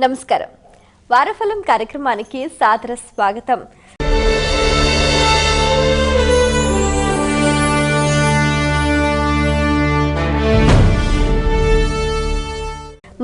నమస్కారం. వారఫలం కార్యక్రమానికి సాదర స్వాగతం.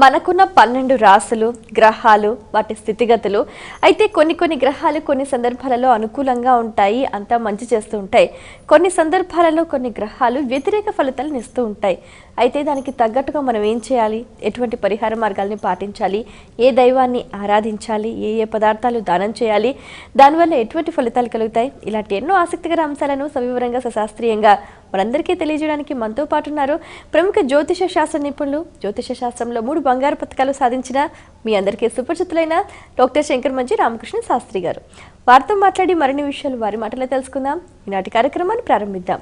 మనకున్న 12 రాసులు, గ్రహాలు, వాటి స్థితిగతులు అయితే కొన్ని గ్రహాలు కొన్ని సందర్భాలలో అనుకూలంగా ఉంటాయి, అంతా మంచి చేస్తూ ఉంటాయి. కొన్ని సందర్భాలలో కొన్ని గ్రహాలు వ్యతిరేక ఫలితాలను ఇస్తూ ఉంటాయి. అయితే దానికి తగ్గట్టుగా మనం ఏం చేయాలి, ఎటువంటి పరిహార మార్గాల్ని పాటించాలి, ఏ దైవాన్ని ఆరాధించాలి, ఏ పదార్థాలు దానం చేయాలి, దానివల్ల ఎటువంటి ఫలితాలు కలుగుతాయి, ఇలాంటి ఎన్నో ఆసక్తికర అంశాలను సవివరంగా సశాస్త్రీయంగా మనందరికీ తెలియజేయడానికి మనతో పాటు ఉన్నారు ప్రముఖ జ్యోతిష శాస్త్ర నిపుణులు, జ్యోతిష శాస్త్రంలో 3 బంగారు పతకాలు సాధించిన మీ అందరికీ సుపరిచితులైన డాక్టర్ శంకర్ మంచి రామకృష్ణ శాస్త్రి గారు. వారితో మాట్లాడి మరిన్ని విషయాలు వారి మాటలో తెలుసుకుందాం. ఈనాటి కార్యక్రమాన్ని ప్రారంభిద్దాం.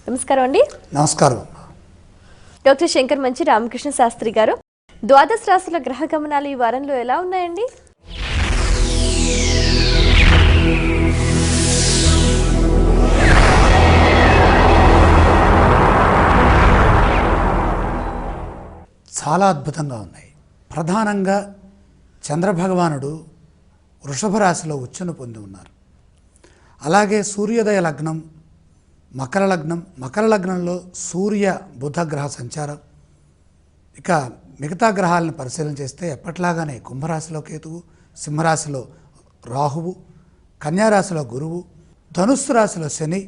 నమస్కారం అండి. నమస్కారం. డాక్టర్ శంకర్ మంచి రామకృష్ణ శాస్త్రి గారు, ద్వాదశ రాశుల గ్రహ గమనాలు ఈ వారంలో ఎలా ఉన్నాయండి? చాలా అద్భుతంగా ఉన్నాయి. ప్రధానంగా చంద్రభగవానుడు వృషభ రాశిలో ఉచ్చును పొంది ఉన్నారు. అలాగే సూర్యోదయ లగ్నం మకర లగ్నం, మకర లగ్నంలో సూర్య బుధ గ్రహ సంచారం. ఇక మిగతా గ్రహాలను పరిశీలన చేస్తే ఎప్పట్లాగానే కుంభరాశిలో కేతువు, సింహరాశిలో రాహువు, కన్యారాశిలో గురువు, ధనుస్సు రాశిలో శని.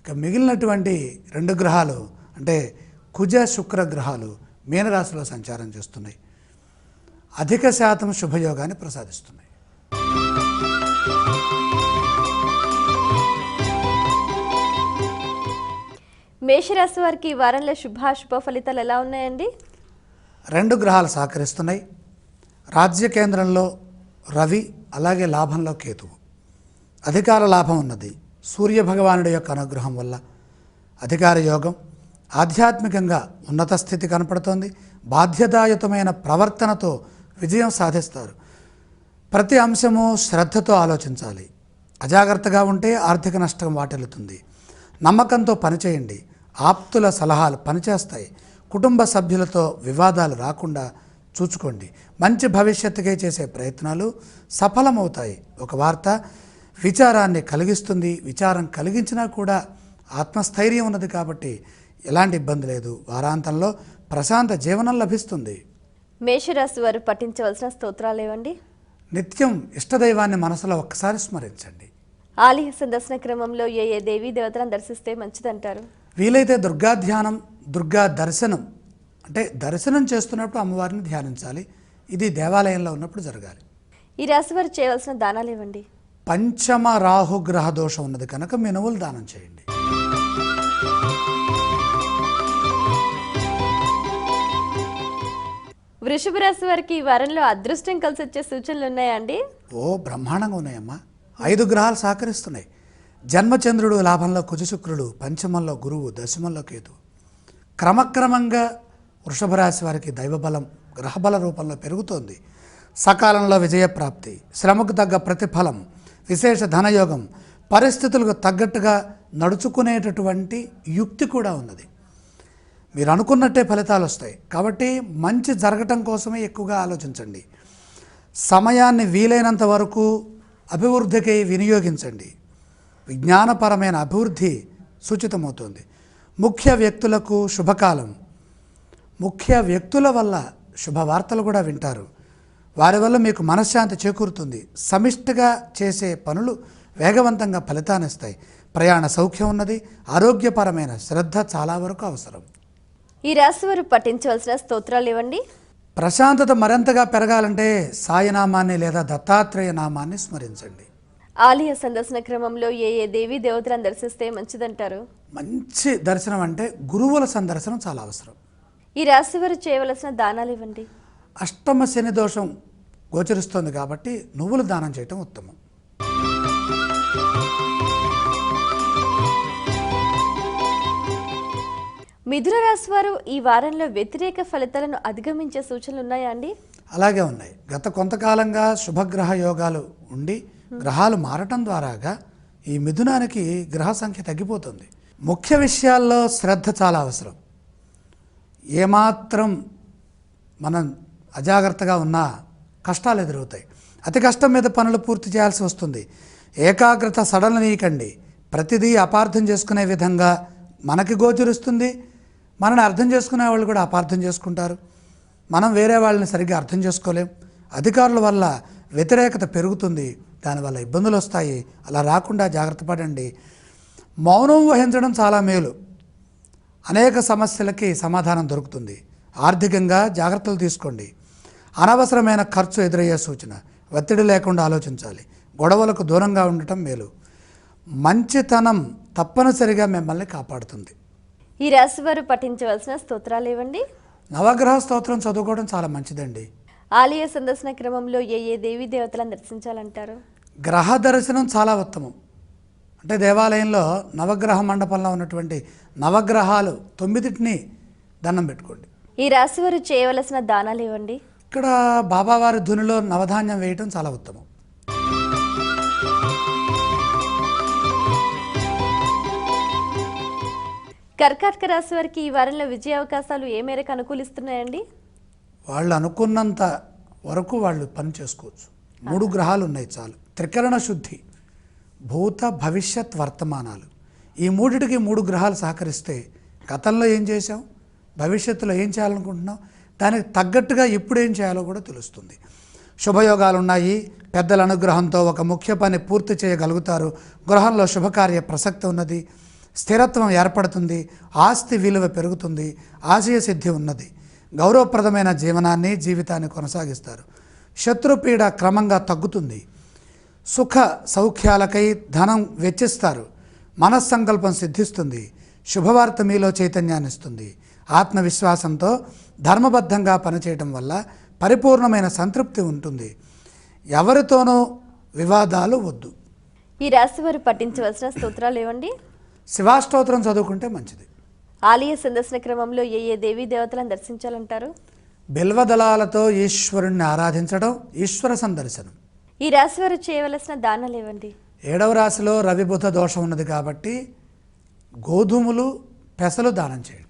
ఇక మిగిలినటువంటి 2 గ్రహాలు అంటే కుజ శుక్ర గ్రహాలు మీనరాశిలో సంచారం చేస్తున్నాయి. అధిక శాతం శుభయోగాన్ని ప్రసాదిస్తున్నాయి. మేషరాశి వారికి ఈ వారంలో శుభాశుభ ఫలితాలు ఎలా ఉన్నాయండి? 2 గ్రహాలు సహకరిస్తున్నాయి. రాజ్య కేంద్రంలో రవి, అలాగే లాభంలో కేతువు. అధికార లాభం ఉన్నది. సూర్య భగవానుడి యొక్క అనుగ్రహం వల్ల అధికార యోగం, ఆధ్యాత్మికంగా ఉన్నత స్థితి కనపడుతోంది. బాధ్యతాయుతమైన ప్రవర్తనతో విజయం సాధిస్తారు. ప్రతి అంశము శ్రద్ధతో ఆలోచించాలి. అజాగ్రత్తగా ఉంటే ఆర్థిక నష్టం వాటిల్లుతుంది. నమ్మకంతో పనిచేయండి. ఆప్తుల సలహాలు పనిచేస్తాయి. కుటుంబ సభ్యులతో వివాదాలు రాకుండా చూసుకోండి. మంచి భవిష్యత్తుకే చేసే ప్రయత్నాలు సఫలమవుతాయి. ఒక వార్త విచారాన్ని కలిగిస్తుంది. విచారం కలిగించినా కూడా ఆత్మస్థైర్యం ఉన్నది కాబట్టి ఎలాంటి ఇబ్బంది లేదు. వారాంతంలో ప్రశాంత జీవనం లభిస్తుంది. మేషరాశి వారు పఠించవలసిన స్తోత్రాలు ఏవండి? నిత్యం ఇష్టదైవాన్ని మనసులో ఒక్కసారి స్మరించండి. ఆలయ సందర్శన క్రమంలో ఏ దేవీ దేవతలను దర్శిస్తే మంచిదంటారు? వీలైతే దుర్గా ధ్యానం, దుర్గా దర్శనం అంటే దర్శనం చేస్తున్నప్పుడు అమ్మవారిని ధ్యానించాలి. ఇది దేవాలయంలో ఉన్నప్పుడు జరగాలి. ఈ రాశి వారు చేయవలసిన దానాలు ఏవండి? పంచమ రాహుగ్రహ దోషం ఉన్నది కనుక మినువులు దానం చేయండి. వృషభ రాశి వారికి ఈ వారంలో అదృష్టం కలిసి వచ్చే సూచనలు ఉన్నాయా అండి? బ్రహ్మాండంగా ఉన్నాయమ్మా. 5 గ్రహాలు సహకరిస్తున్నాయి. జన్మచంద్రుడు లాభంలో కుజశుక్రుడు, పంచమంలో గురువు, దశమంలో కేతు. క్రమక్రమంగా వృషభ రాశి వారికి దైవబలం గ్రహబల రూపంలో పెరుగుతోంది. సకాలంలో విజయప్రాప్తి, శ్రమకు తగ్గ ప్రతిఫలం, విశేష ధనయోగం, పరిస్థితులకు తగ్గట్టుగా నడుచుకునేటటువంటి యుక్తి కూడా ఉన్నది. మీరు అనుకున్నట్టే ఫలితాలు వస్తాయి. కాబట్టి మంచి జరగటం కోసమే ఎక్కువగా ఆలోచించండి. సమయాన్ని వీలైనంత వరకు అభివృద్ధికి వినియోగించండి. విజ్ఞానపరమైన అభివృద్ధి సూచితమవుతుంది. ముఖ్య వ్యక్తులకు శుభకాలం. ముఖ్య వ్యక్తుల వల్ల శుభవార్తలు కూడా వింటారు. వారి వల్ల మీకు మనశ్శాంతి చేకూరుతుంది. సమిష్టిగా చేసే పనులు వేగవంతంగా ఫలితాన్నిస్తాయి. ప్రయాణ సౌఖ్యం ఉన్నది. ఆరోగ్యపరమైన శ్రద్ధ చాలా వరకు అవసరం. ఈ రాశి వారు పఠించవలసిన స్తోత్రాలు ఇవ్వండి. ప్రశాంతత మరింతగా పెరగాలంటే సాయినామాన్ని లేదా దత్తాత్రేయ నామాన్ని స్మరించండి. ఆలయ సందర్శన క్రమంలో ఏ దేవీ దేవతలను దర్శిస్తే మంచిదంటారు? మంచి దర్శనం అంటే గురువుల సందర్శనం చాలా అవసరం. ఈ రాశి వారు చేయవలసిన దానాలు ఇవ్వండి. అష్టమ శని దోషం గోచరిస్తోంది కాబట్టి నువ్వులు దానం చేయటం ఉత్తమం. మిథున రాశి వారు ఈ వారంలో వ్యతిరేక ఫలితాలను అధిగమించే సూచనలు ఉన్నాయా అండి? అలాగే ఉన్నాయి. గత కొంతకాలంగా శుభగ్రహ యోగాలు ఉండి గ్రహాలు మారటం ద్వారాగా ఈ మిథునానికి గ్రహ సంఖ్య తగ్గిపోతుంది. ముఖ్య విషయాల్లో శ్రద్ధ చాలా అవసరం. ఏమాత్రం మనం అజాగ్రత్తగా ఉన్నా కష్టాలు ఎదురవుతాయి. అతి కష్టం మీద పనులు పూర్తి చేయాల్సి వస్తుంది. ఏకాగ్రత సడలనీయకండి. ప్రతిదీ అపార్థం చేసుకునే విధంగా మనకి గోచరిస్తుంది. మనని అర్థం చేసుకునే వాళ్ళు కూడా అపార్థం చేసుకుంటారు. మనం వేరే వాళ్ళని సరిగ్గా అర్థం చేసుకోలేం. అధికారుల వల్ల వ్యతిరేకత పెరుగుతుంది, దానివల్ల ఇబ్బందులు వస్తాయి. అలా రాకుండా జాగ్రత్త పడండి. మౌనం వహించడం చాలా మేలు. అనేక సమస్యలకి సమాధానం దొరుకుతుంది. ఆర్థికంగా జాగ్రత్తలు తీసుకోండి. అనవసరమైన ఖర్చు ఎదురయ్యే సూచన. ఒత్తిడి లేకుండా ఆలోచించాలి. గొడవలకు దూరంగా ఉండటం మేలు. మంచితనం తప్పనిసరిగా మిమ్మల్ని కాపాడుతుంది. ఈ రాశి వారు పఠించవలసిన స్తోత్రాలు ఏవండి? నవగ్రహ స్తోత్రం చదువుకోవడం చాలా మంచిదండి. ఆలయ సందర్శన క్రమంలో ఏ దేవీ దేవతలను దర్శించాలంటారు? గ్రహ దర్శనం చాలా ఉత్తమం. అంటే దేవాలయంలో నవగ్రహ మండపంలో ఉన్నటువంటి నవగ్రహాలు 9టిని దండం పెట్టుకోండి. ఈ రాశి వారు చేయవలసిన దానాలు ఏవండి? ఇక్కడ బాబావారి ధునిలో నవధాన్యం వేయటం చాలా ఉత్తమం. కర్కాటక రాశి వారికి ఈ వారంలో విజయ అవకాశాలు ఏ మేరకు అనుకూలిస్తున్నాయండి? వాళ్ళు అనుకున్నంత వరకు వాళ్ళు పని చేసుకోవచ్చు. 3 గ్రహాలు ఉన్నాయి చాలు. త్రికరణ శుద్ధి, భూత భవిష్యత్ వర్తమానాలు, ఈ 3టికి 3 గ్రహాలు సహకరిస్తే గతంలో ఏం చేసాం, భవిష్యత్తులో ఏం చేయాలనుకుంటున్నాం, దానికి తగ్గట్టుగా ఇప్పుడు ఏం చేయాలో కూడా తెలుస్తుంది. శుభయోగాలు ఉన్నాయి. పెద్దల అనుగ్రహంతో ఒక ముఖ్య పని పూర్తి చేయగలుగుతారు. గృహంలో శుభకార్య ప్రసక్తి ఉన్నది. స్థిరత్వం ఏర్పడుతుంది. ఆస్తి విలువ పెరుగుతుంది. ఆశయ సిద్ధి ఉన్నది. గౌరవప్రదమైన జీవితాన్ని కొనసాగిస్తారు. శత్రుపీడ క్రమంగా తగ్గుతుంది. సుఖ సౌఖ్యాలకై ధనం వెచ్చిస్తారు. మనస్సంకల్పం సిద్ధిస్తుంది. శుభవార్త మీలో చైతన్యాన్ని ఇస్తుంది. ఆత్మవిశ్వాసంతో ధర్మబద్ధంగా పనిచేయడం వల్ల పరిపూర్ణమైన సంతృప్తి ఉంటుంది. ఎవరితోనూ వివాదాలు వద్దు. ఈ రాశి వారు పఠించవలసిన స్తోత్రాలు ఏవండి? శివాష్టోత్రం చదువుకుంటే మంచిది. ఆలయ సందర్శన క్రమంలో ఏ దేవీ దేవతలను దర్శించాలంటారు? బిల్వదళాలతో ఈశ్వరుణ్ణి ఆరాధించడం, ఈశ్వర సందర్శనం. ఈ రాశి వారు చేయవలసిన దానాలు ఏవండి? 7వ రాశిలో రవి బుధ దోషం ఉన్నది కాబట్టి గోధుమలు, పెసలు దానం చేయండి.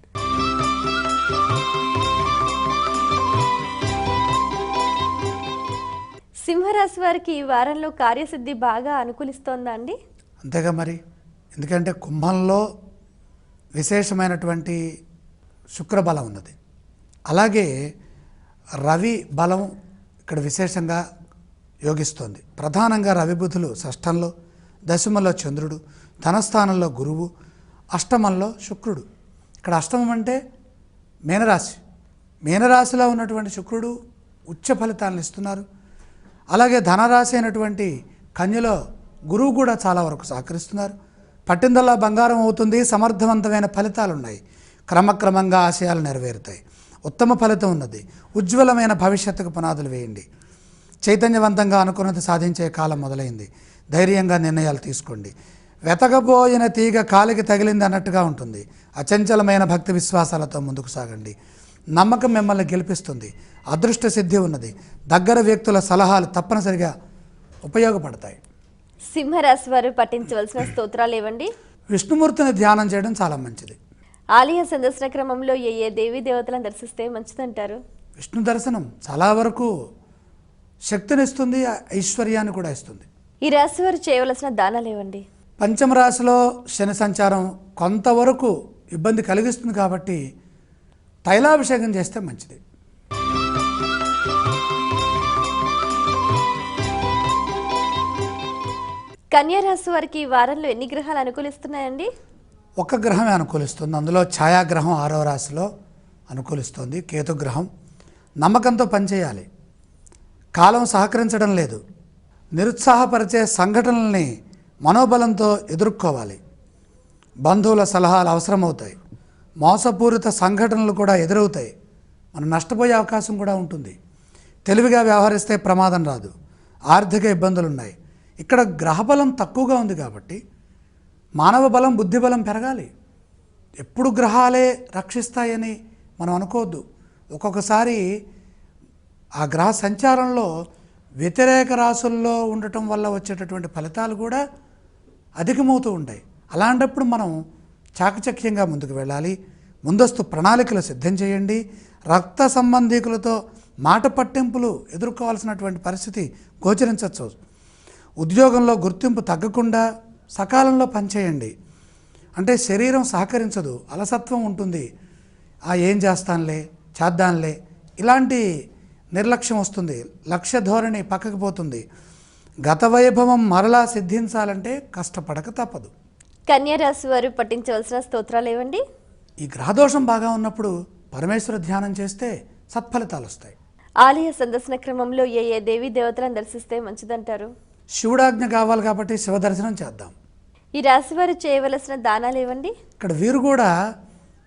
సింహరాశి వారికి ఈ వారంలో కార్యసిద్ధి బాగా అనుకూలిస్తోందా అండి? అంతేగా మరి. ఎందుకంటే కుంభంలో విశేషమైనటువంటి శుక్రబలం ఉన్నది. అలాగే రవి బలం ఇక్కడ విశేషంగా యోగిస్తోంది. ప్రధానంగా రవి బుధులు షష్ఠంలో, దశమంలో చంద్రుడు, ధనస్థానంలో గురువు, అష్టమంలో శుక్రుడు. ఇక్కడ అష్టమం అంటే మీనరాశి. మీనరాశిలో ఉన్నటువంటి శుక్రుడు ఉచ్చ ఫలితాలను ఇస్తున్నారు. అలాగే ధనరాశి అయినటువంటి కన్యలో గురువు కూడా చాలా వరకు సహకరిస్తున్నారు. పట్టిందల్లా బంగారం అవుతుంది. సమర్థవంతమైన ఫలితాలు ఉన్నాయి. క్రమక్రమంగా ఆశయాలు నెరవేరుతాయి. ఉత్తమ ఫలితం ఉన్నది. ఉజ్వలమైన భవిష్యత్తుకు పునాదులు వేయండి. చైతన్యవంతంగా అనుకున్నది సాధించే కాలం మొదలైంది. ధైర్యంగా నిర్ణయాలు తీసుకోండి. వెతకబోయిన తీగ కాలికి తగిలింది అన్నట్టుగా ఉంటుంది. అచంచలమైన భక్తి విశ్వాసాలతో ముందుకు సాగండి. నమ్మకం మిమ్మల్ని గెలిపిస్తుంది. అదృష్ట సిద్ధి ఉన్నది. దగ్గర వ్యక్తుల సలహాలు తప్పనిసరిగా ఉపయోగపడతాయి. సింహరాశి వారు పఠించవలసిన స్తోత్రాలు ఏవండి? విష్ణుమూర్తిని ధ్యానం చేయడం చాలా మంచిది. ఆలయ సందర్శన క్రమంలో ఏ దేవీ దేవతలను దర్శిస్తే మంచిదంటారు? విష్ణు దర్శనం చాలా వరకు శక్తినిస్తుంది, ఐశ్వర్యాన్ని కూడా ఇస్తుంది. ఈ రాశి వారు చేయవలసిన దానాలు ఏవండి? పంచమ రాశిలో శని సంచారం కొంతవరకు ఇబ్బంది కలిగిస్తుంది కాబట్టి తైలాభిషేకం చేస్తే మంచిది. కన్యా రాశి వారికి ఈ వారంలో ఎన్ని గ్రహాలు అనుకూలిస్తున్నాయండి? ఒక గ్రహమే అనుకూలిస్తుంది. అందులో ఛాయాగ్రహం 6వ రాశిలో అనుకూలిస్తుంది. కేతుగ్రహం. నమ్మకంతో పనిచేయాలి. కాలం సహకరించడం లేదు. నిరుత్సాహపరిచే సంఘటనల్ని మనోబలంతో ఎదుర్కోవాలి. బంధువుల సలహాలు అవసరమవుతాయి. మోసపూరిత సంఘటనలు కూడా ఎదురవుతాయి. మనం నష్టపోయే అవకాశం కూడా ఉంటుంది. తెలివిగా వ్యవహరిస్తే ప్రమాదం రాదు. ఆర్థిక ఇబ్బందులు ఉన్నాయి. ఇక్కడ గ్రహబలం తక్కువగా ఉంది కాబట్టి మానవ బలం, బుద్ధి బలం పెరగాలి. ఎప్పుడు గ్రహాలే రక్షిస్తాయని మనం అనుకోవద్దు. ఒక్కొక్కసారి ఆ గ్రహ సంచారంలో వ్యతిరేక రాశుల్లో ఉండటం వల్ల వచ్చేటటువంటి ఫలితాలు కూడా అధికమవుతూ ఉంటాయి. అలాంటప్పుడు మనం చాకచక్యంగా ముందుకు వెళ్ళాలి. ముందస్తు ప్రణాళికలు సిద్ధం చేయండి. రక్త సంబంధికులతో మాట పట్టింపులు ఎదుర్కోవాల్సినటువంటి పరిస్థితి గోచరించవచ్చు. ఉద్యోగంలో గుర్తింపు తగ్గకుండా సకాలంలో పనిచేయండి. అంటే శరీరం సహకరించదు, అలసత్వం ఉంటుంది. ఏం చేద్దాంలే ఇలాంటి నిర్లక్ష్యం వస్తుంది, లక్ష్య ధోరణి పక్కకు పోతుంది. గత వైభవం మరలా సిద్ధించాలంటే కష్టపడక తప్పదు. కన్యా రాశి వారు పఠించవలసిన స్తోత్రాలు ఏవండి? ఈ గ్రహదోషం బాగా ఉన్నప్పుడు పరమేశ్వర ధ్యానం చేస్తే సత్ఫలితాలు వస్తాయి. ఆలయ సందర్శన క్రమంలో ఏ దేవీ దేవతలను దర్శిస్తే మంచిదంటారు? శివుడాజ్ఞ కావాలి కాబట్టి శివ దర్శనం చేద్దాం. ఈ రాశి వారు చేయవలసిన దానాలు ఏవండి? ఇక్కడ వీరు కూడా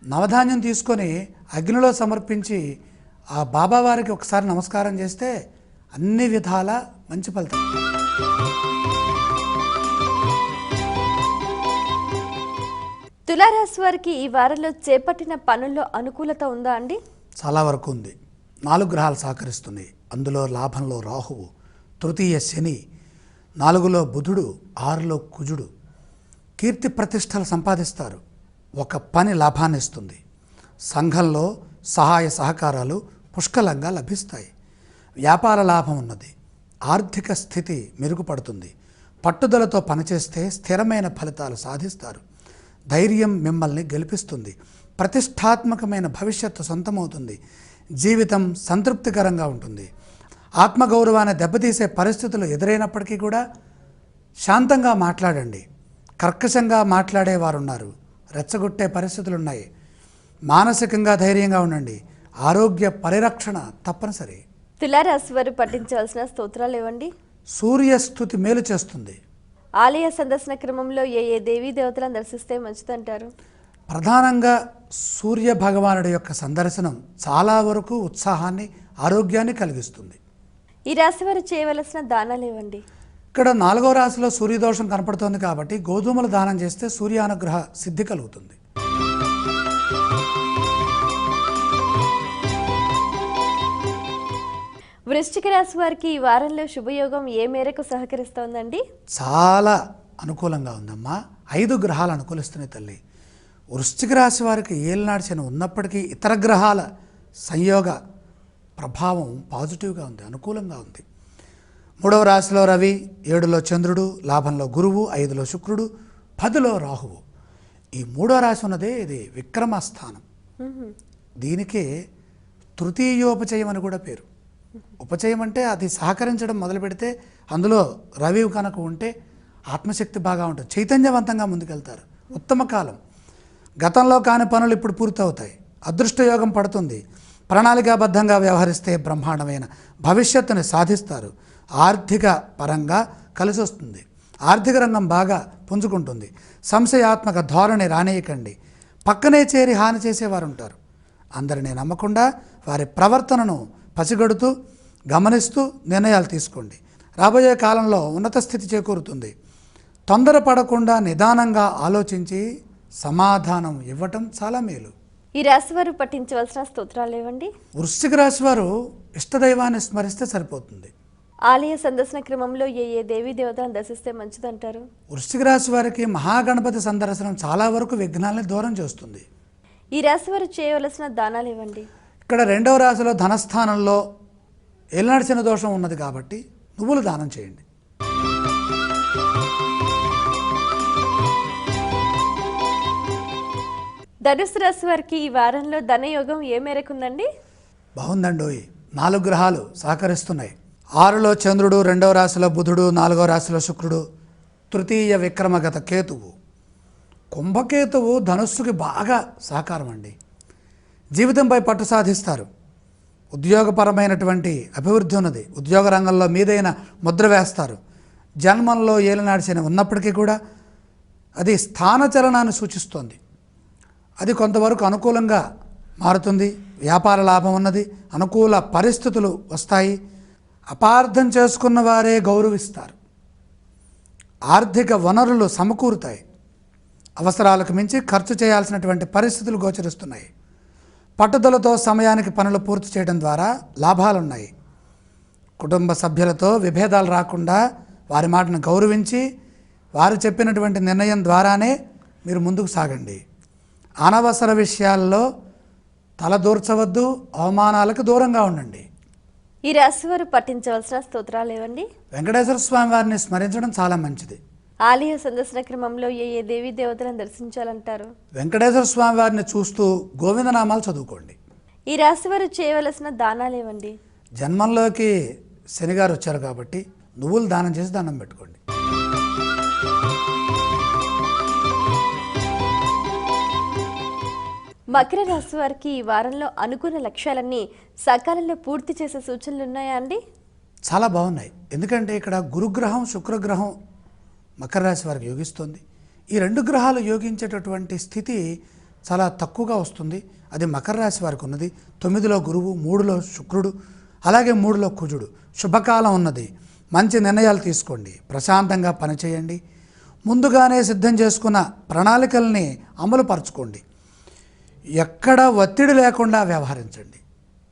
నవధాన్యం తీసుకొని అగ్నిలో సమర్పించి ఆ బాబావారికి ఒకసారి నమస్కారం చేస్తే అన్ని విధాల మంచి ఫలితం. తులారాశి వారికి ఈ వారంలో చేపట్టిన పనుల్లో అనుకూలత ఉందా అండి? చాలా వరకు ఉంది. 4 గ్రహాలు సహకరిస్తున్నాయి. అందులో లాభంలో రాహువు, తృతీయ శని, 4లో బుధుడు, 6లో కుజుడు. కీర్తి ప్రతిష్టలు సంపాదిస్తారు. ఒక పని లాభాన్ని ఇస్తుంది. సంఘంలో సహాయ సహకారాలు పుష్కలంగా లభిస్తాయి. వ్యాపార లాభం ఉన్నది. ఆర్థిక స్థితి మెరుగుపడుతుంది. పట్టుదలతో పనిచేస్తే స్థిరమైన ఫలితాలు సాధిస్తారు. ధైర్యం మిమ్మల్ని గెలిపిస్తుంది. ప్రతిష్టాత్మకమైన భవిష్యత్తు సొంతమవుతుంది. జీవితం సంతృప్తికరంగా ఉంటుంది. ఆత్మగౌరవాన్ని దెబ్బతీసే పరిస్థితులు ఎదురైనప్పటికీ కూడా శాంతంగా మాట్లాడండి. కర్కశంగా మాట్లాడేవారు ఉన్నారు, రెచ్చగొట్టే పరిస్థితులు ఉన్నాయి. మానసికంగా ధైర్యంగా ఉండండి. ఆరోగ్య పరిరక్షణ తప్పనిసరి. తులారాశి వారు పఠించవలసిన స్తోత్రాలు ఏవండి? సూర్యస్థుతి మేలు చేస్తుంది. ఆలయ సందర్శన క్రమంలో ఏ దేవీ దేవతలను దర్శిస్తే మంచిదంటారు? ప్రధానంగా సూర్య భగవానుడి యొక్క సందర్శనం చాలా వరకు ఉత్సాహాన్ని, ఆరోగ్యాన్ని కలిగిస్తుంది. ఈ రాశి వారు చేయవలసిన దానాలు ఏవండి? ఇక్కడ 4వ రాశిలో సూర్యదోషం కనపడుతోంది కాబట్టి గోధుమలు దానం చేస్తే సూర్యానుగ్రహ సిద్ధి కలుగుతుంది. వృశ్చిక రాశి వారికి ఈ వారంలో శుభయోగం ఏ మేరకు సహకరిస్తోందండి? చాలా అనుకూలంగా ఉందమ్మా. 5 గ్రహాలు అనుకూలిస్తున్నాయి తల్లి. వృశ్చిక రాశి వారికి ఏలినాడు శని ఉన్నప్పటికీ ఇతర గ్రహాల సంయోగ ప్రభావం పాజిటివ్గా ఉంది, అనుకూలంగా ఉంది. 3వ రాశిలో రవి, 7లో చంద్రుడు, లాభంలో గురువు, 5లో శుక్రుడు, 10లో రాహువు. ఈ 3వ రాశి ఉన్నదే ఇది విక్రమస్థానం. దీనికే తృతీయోపచయం అని కూడా పేరు. ఉపచయం అంటే అది సహకరించడం మొదలు పెడితే అందులో రవి కనుక ఉంటే ఆత్మశక్తి బాగా ఉంటుంది, చైతన్యవంతంగా ముందుకెళ్తారు. ఉత్తమ కాలం. గతంలో కాని పనులు ఇప్పుడు పూర్తవుతాయి. అదృష్టయోగం పడుతుంది. ప్రణాళికాబద్ధంగా వ్యవహరిస్తే బ్రహ్మాండమైన భవిష్యత్తుని సాధిస్తారు. ఆర్థిక పరంగా కలిసి వస్తుంది. ఆర్థిక రంగం బాగా పుంజుకుంటుంది. సంశయాత్మక ధోరణి రానేయకండి. పక్కనే చేరి హాని చేసేవారు ఉంటారు. అందరినీ నమ్మకుండా వారి ప్రవర్తనను పసిగడుతూ గమనిస్తూ నిర్ణయాలు తీసుకోండి. రాబోయే కాలంలో ఉన్నత స్థితి చేకూరుతుంది. తొందరపడకుండా నిదానంగా ఆలోచించి సమాధానం ఇవ్వటం చాలా మేలు. ఈ రాశి వారు పఠించవలసిన స్తోత్రాలు ఏవండి? వృశ్చిక రాశి వారు ఇష్టదైవాన్ని స్మరిస్తే సరిపోతుంది. ఆలయ సందర్శన క్రమంలో ఏ దేవీ దేవతలను దర్శిస్తే మంచిదంటారు? వృశ్చిక రాశి వారికి మహాగణపతి సందర్శనం చాలా వరకు విఘ్నాలని దూరం చేస్తుంది. ఈ రాశి వారు చేయవలసిన దానాలు ఏవండి? ఇక్కడ 2వ రాశిలో ధనస్థానంలో ఏలినాడు శని దోషం ఉన్నది కాబట్టి నువ్వులు దానం చేయండి. ధనుసు రాశి వారికి ఈ వారంలో ధనయోగం ఏ మేరకు ఉందండి? బాగుందండి. 4 గ్రహాలు సహకరిస్తున్నాయి. 6లో చంద్రుడు, 2వ రాశిలో బుధుడు, 4వ రాశిలో శుక్రుడు, తృతీయ విక్రమగత కేతువు. కుంభకేతువు ధనుస్సుకి బాగా సహకారం అండి. జీవితంపై పట్టు సాధిస్తారు. ఉద్యోగపరమైనటువంటి అభివృద్ధి ఉన్నది. ఉద్యోగ రంగంలో మీదైన ముద్ర వేస్తారు. జన్మంలో ఏలినాడు శని ఉన్నప్పటికీ కూడా అది స్థానచలనాన్ని సూచిస్తోంది. అది కొంతవరకు అనుకూలంగా మారుతుంది. వ్యాపార లాభం ఉన్నది. అనుకూల పరిస్థితులు వస్తాయి. అపార్థం చేసుకున్న వారే గౌరవిస్తారు. ఆర్థిక వనరులు సమకూరుతాయి. అవసరాలకు మించి ఖర్చు చేయాల్సినటువంటి పరిస్థితులు గోచరిస్తున్నాయి. పట్టుదలతో సమయానికి పనులు పూర్తి చేయడం ద్వారా లాభాలున్నాయి. కుటుంబ సభ్యులతో విభేదాలు రాకుండా వారి మాటను గౌరవించి వారు చెప్పినటువంటి నిర్ణయం ద్వారానే మీరు ముందుకు సాగండి. అనవసర విషయాల్లో తలదూర్చవద్దు. అవమానాలకు దూరంగా ఉండండి. ఈ రాశి వారు పఠించవలసిన స్తోత్రాలు ఏవండి? వెంకటేశ్వర స్వామి వారిని స్మరించడం చాలా మంచిది. ఆలయ సందర్శన క్రమంలో ఏ దేవీ దేవతలను దర్శించాలంటారు? వెంకటేశ్వర స్వామి వారిని చూస్తూ గోవిందనామాలు చదువుకోండి. ఈ రాశి వారు చేయవలసిన దానాలు ఏవండి? జన్మంలోకి శనిగారు వచ్చారు కాబట్టి నువ్వులు దానం చేసి దండం పెట్టుకోండి. మకర రాశి వారికి ఈ వారంలో అనుకున్న లక్ష్యాలన్నీ సకాలంలో పూర్తి చేసే సూచనలు ఉన్నాయా అండి? చాలా బాగున్నాయి. ఎందుకంటే ఇక్కడ గురుగ్రహం శుక్రగ్రహం మకర రాశి వారికి యోగిస్తుంది. ఈ రెండు గ్రహాలు యోగించేటటువంటి స్థితి చాలా తక్కువగా వస్తుంది. అది మకర రాశి వారికి ఉన్నది. 9లో గురువు, 3లో శుక్రుడు, అలాగే 3లో కుజుడు. శుభకాలం ఉన్నది. మంచి నిర్ణయాలు తీసుకోండి, ప్రశాంతంగా పనిచేయండి, ముందుగానే సిద్ధం చేసుకున్న ప్రణాళికల్ని అమలు పరచుకోండి. ఎక్కడ ఒత్తిడి లేకుండా వ్యవహరించండి.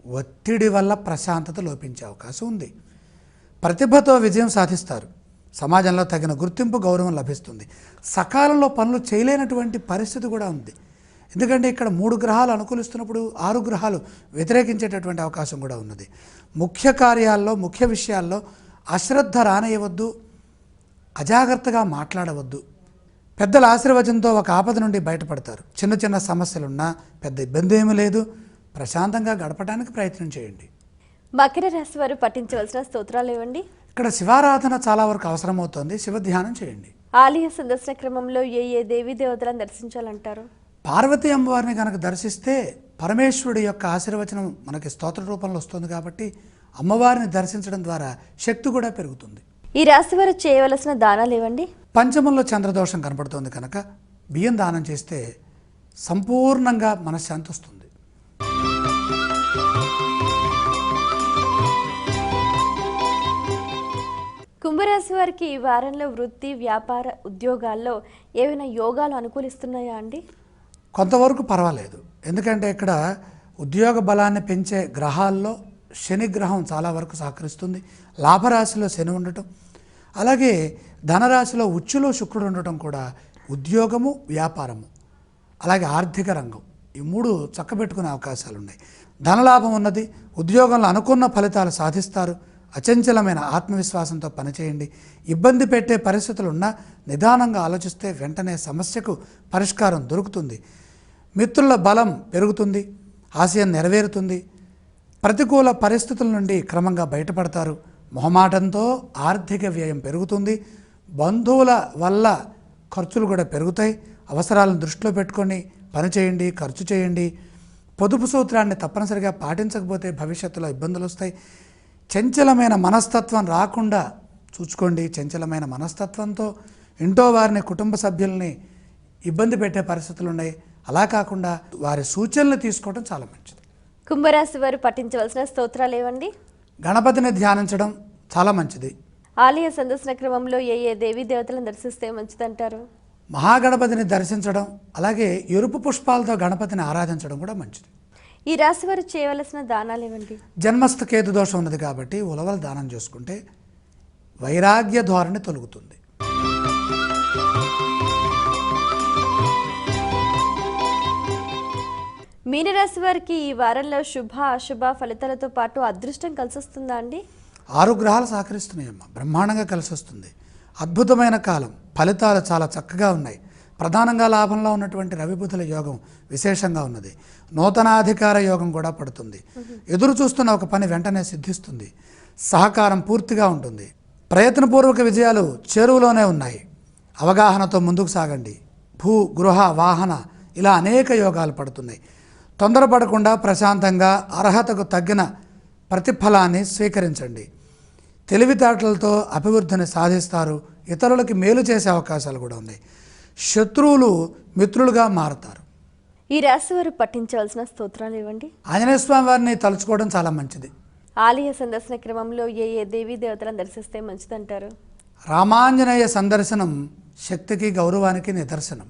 ఒత్తిడి వల్ల ప్రశాంతత లోపించే అవకాశం ఉంది. ప్రతిభతో విజయం సాధిస్తారు. సమాజంలో తగిన గుర్తింపు గౌరవం లభిస్తుంది. సకాలంలో పనులు చేయలేనటువంటి పరిస్థితి కూడా ఉంది. ఎందుకంటే ఇక్కడ 3 గ్రహాలు అనుకూలిస్తున్నప్పుడు 6 గ్రహాలు వ్యతిరేకించేటటువంటి అవకాశం కూడా ఉన్నది. ముఖ్య కార్యాల్లో ముఖ్య విషయాల్లో అశ్రద్ధ రానియవద్దు, అజాగ్రత్తగా మాట్లాడవద్దు. పెద్దల ఆశీర్వచనంతో ఒక ఆపద నుండి బయటపడతారు. చిన్న చిన్న సమస్యలున్నా పెద్ద ఇబ్బంది ఏమీ లేదు. ప్రశాంతంగా గడపడానికి ప్రయత్నం చేయండి. మకర రాశి వారు పఠించవలసిన స్తోత్రాలు ఏవండి? ఇక్కడ శివారాధన చాలా వరకు అవసరమవుతుంది. శివ ధ్యానం చేయండి. ఆలయ సందర్శన క్రమంలో ఏ దేవీ దేవతలను దర్శించాలంటారు? పార్వతీ అమ్మవారిని కనుక దర్శిస్తే పరమేశ్వరుడి యొక్క ఆశీర్వచనం మనకి స్తోత్ర రూపంలో వస్తుంది కాబట్టి అమ్మవారిని దర్శించడం ద్వారా శక్తి కూడా పెరుగుతుంది. ఈ రాశి వారు చేయవలసిన దానాలు ఏవండి? పంచమంలో చంద్రదోషం కనపడుతుంది కనుక బియ్యం దానం చేస్తే సంపూర్ణంగా మనశ్శాంతి వస్తుంది. కుంభరాశి వారికి ఈ వారంలో వృత్తి, వ్యాపార, ఉద్యోగాల్లో ఏవైనా యోగాలు అనుకూలిస్తున్నాయా అండి? కొంతవరకు పర్వాలేదు. ఎందుకంటే ఇక్కడ ఉద్యోగ బలాన్ని పెంచే గ్రహాల్లో శని గ్రహం చాలా వరకు సహకరిస్తుంది. లాభరాశిలో శని ఉండటం, అలాగే ధనరాశిలో ఉచ్చులో శుక్రుడు ఉండటం కూడా ఉద్యోగము, వ్యాపారము, అలాగే ఆర్థిక రంగం ఈ 3 చక్కబెట్టుకునే అవకాశాలు ఉన్నాయి. ధనలాభం ఉన్నది. ఉద్యోగంలో అనుకున్న ఫలితాలు సాధిస్తారు. అచంచలమైన ఆత్మవిశ్వాసంతో పనిచేయండి. ఇబ్బంది పెట్టే పరిస్థితులున్నా నిదానంగా ఆలోచిస్తే వెంటనే సమస్యకు పరిష్కారం దొరుకుతుంది. మిత్రుల బలం పెరుగుతుంది. ఆశయం నెరవేరుతుంది. ప్రతికూల పరిస్థితుల నుండి క్రమంగా బయటపడతారు. మొహమాటంతో ఆర్థిక వ్యయం పెరుగుతుంది. బంధువుల వల్ల ఖర్చులు కూడా పెరుగుతాయి. అవసరాలను దృష్టిలో పెట్టుకొని పనిచేయండి, ఖర్చు చేయండి. పొదుపు సూత్రాన్ని తప్పనిసరిగా పాటించకపోతే భవిష్యత్తులో ఇబ్బందులు వస్తాయి. చంచలమైన మనస్తత్వం రాకుండా చూసుకోండి. చంచలమైన మనస్తత్వంతో ఇంట్లో వారిని, కుటుంబ సభ్యుల్ని ఇబ్బంది పెట్టే పరిస్థితులు ఉన్నాయి. అలా కాకుండా వారి సూచనలు తీసుకోవడం చాలా మంచిది. కుంభరాశి వారు పఠించవలసిన స్తోత్రాలు ఏవండి? గణపతిని ధ్యానించడం చాలా మంచిది. ఆలయ సందర్శన క్రమంలో ఏ దేవీ దేవతలను దర్శిస్తే మంచిదంటారు? మహాగణపతిని దర్శించడం, అలాగే ఎరుపు పుష్పాలతో గణపతిని ఆరాధించడం కూడా మంచిది. ఈ రాశి వారు చేయవలసిన దానాలు ఏవండి? జన్మస్థ కేతు దోషం ఉన్నది కాబట్టి ఉలవలు దానం చేసుకుంటే వైరాగ్య ధోరణి తొలుగుతుంది. మీనరాశి వారికి ఈ వారంలో శుభ అశుభ ఫలితాలతో పాటు అదృష్టం కలిసి వస్తుందా అండి? 6 గ్రహాలు సహకరిస్తున్నాయమ్మా. బ్రహ్మాండంగా కలిసి వస్తుంది. అద్భుతమైన కాలం. ఫలితాలు చాలా చక్కగా ఉన్నాయి. ప్రధానంగా లాభంలో ఉన్నటువంటి రవిబుధుల యోగం విశేషంగా ఉన్నది. నూతనాధికార యోగం కూడా పడుతుంది. ఎదురు చూస్తున్న ఒక పని వెంటనే సిద్ధిస్తుంది. సహకారం పూర్తిగా ఉంటుంది. ప్రయత్నపూర్వక విజయాలు చేరువలోనే ఉన్నాయి. అవగాహనతో ముందుకు సాగండి. భూ, గృహ, వాహన ఇలా అనేక యోగాలు పడుతున్నాయి. తొందరపడకుండా ప్రశాంతంగా అర్హతకు తగ్గిన ప్రతిఫలాన్ని స్వీకరించండి. తెలివితేటలతో అభివృద్ధిని సాధిస్తారు. ఇతరులకి మేలు చేసే అవకాశాలు కూడా ఉన్నాయి. శత్రువులు మిత్రులుగా మారతారు. ఈ రాశి వారు పఠించవలసిన స్తోత్రాలు ఏవండి? ఆంజనేయ స్వామి వారిని తలుచుకోవడం చాలా మంచిది. ఆలయ సందర్శన క్రమంలో ఏ దేవీ దేవతలను దర్శిస్తే మంచిదంటారు? రామాంజనేయ సందర్శనం శక్తికి, గౌరవానికి నిదర్శనం.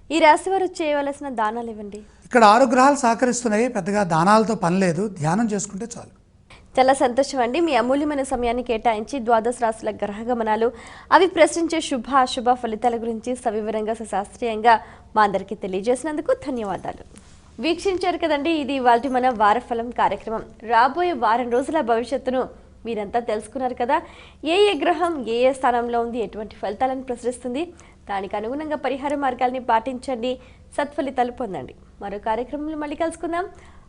ఈ రాశి వారు చేయవలసిన దానాలు ఇవ్వండి? ఇక్కడ 6 గ్రహాలు సహకరిస్తున్నాయి. పెద్దగా దానాలతో పని లేదు. ధ్యానం చేసుకుంటే చాలు. చాలా సంతోషం అండి. మీ అమూల్యమైన సమయాన్ని కేటాయించి ద్వాదశ రాశుల గ్రహ గమనాలు, అవి ప్రశ్నించే శుభ అశుభ ఫలితాల గురించి సవివరంగా, శాస్త్రీయంగా మా అందరికీ తెలియజేసినందుకు ధన్యవాదాలు. వీక్షించారు కదండి, ఇది ఇవాల్టి మన వారఫలం కార్యక్రమం. రాబోయే వారం రోజుల భవిష్యత్తును మీరంతా తెలుసుకున్నారు కదా. ఏ ఏ గ్రహం ఏ ఏ స్థానంలో ఉంది, ఎటువంటి ఫలితాలను ప్రసరిస్తుంది, దానికి అనుగుణంగా పరిహార మార్గాల్ని పాటించండి, సత్ఫలితాలు పొందండి. మరో కార్యక్రమంలో మళ్ళీ కలుసుకుందాం.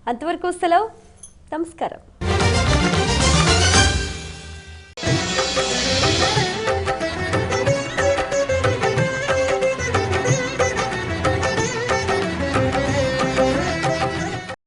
అంతవరకు సెలవు. నమస్కారం.